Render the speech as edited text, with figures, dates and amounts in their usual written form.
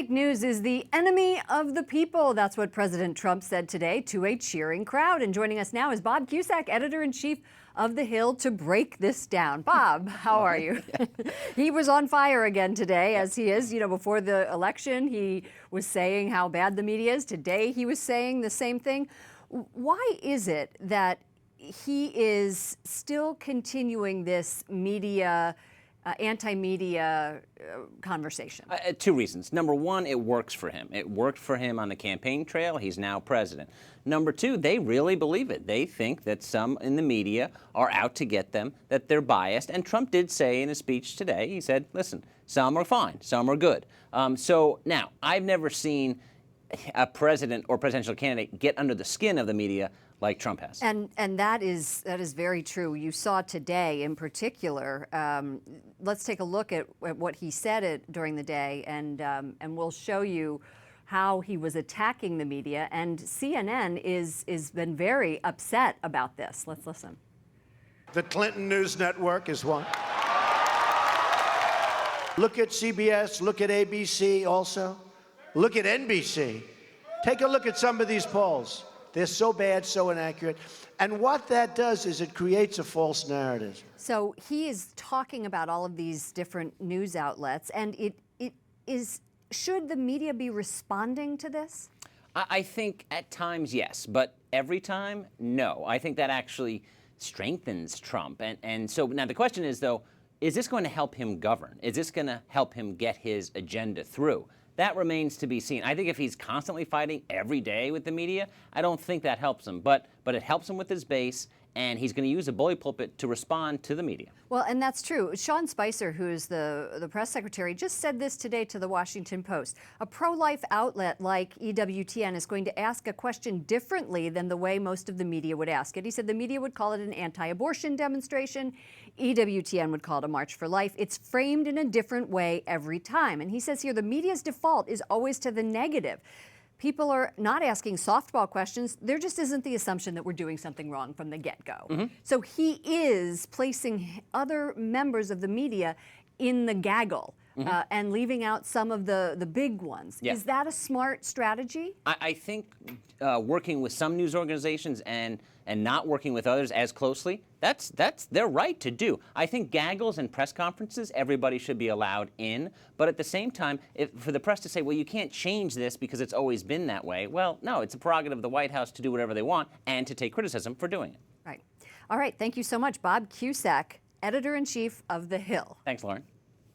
Fake news is the enemy of the people. That's what President Trump said today to a cheering crowd. And joining us now is Bob Cusack, editor-in-chief of The Hill, to break this down. Bob, how are you? He was on fire again today, as he is. You know, before the election, he was saying how bad the media is. Today, he was saying the same thing. Why is it that he is still continuing this media anti-media conversation? Two reasons. Number one, it works for him. It worked for him on the campaign trail. He's now president. Number two, they really believe it. They think that some in the media are out to get them, that they're biased. And Trump did say in his speech today, he said, listen, some are fine, some are good. So now, I've never seen a president or presidential candidate get under the skin of the media like Trump has. And that is very true. You saw today in particular. Let's take a look at what he said during the day, and we'll show you how he was attacking the media. And CNN is been very upset about this. Let's listen. The Clinton News Network is one. Look at CBS, look at ABC also. Look at NBC. Take a look at some of these polls. They're so bad, so inaccurate. And what that does is it creates a false narrative. So he is talking about all of these different news outlets, and it is, should the media be responding to this? I think at times, yes, but every time, no. I think that actually strengthens Trump. And so now the question is, though, is this going to help him govern? Is this going to help him get his agenda through? That remains to be seen. I think if he's constantly fighting every day with the media, I don't think that helps him. But it helps him with his base, and he's going to use a bully pulpit to respond to the media. Well, and that's true. Sean Spicer, who's the press secretary, just said this today to the Washington Post. A pro-life outlet like EWTN is going to ask a question differently than the way most of the media would ask it. He said the media would call it an anti-abortion demonstration. EWTN would call it a march for life. It's framed in a different way every time. And he says here the media's default is always to the negative. People are not asking softball questions. There just isn't the assumption that we're doing something wrong from the get-go. Mm-hmm. So he is placing other members of the media in the gaggle. Mm-hmm. And leaving out some of the big ones. Yeah. Is that a smart strategy? I think working with some news organizations and not working with others as closely, that's their right to do. I think gaggles and press conferences, everybody should be allowed in. But at the same time, for the press to say, well, you can't change this because it's always been that way, well, no, it's a prerogative of the White House to do whatever they want and to take criticism for doing it. Right. All right. Thank you so much, Bob Cusack, editor-in-chief of The Hill. Thanks, Lauren.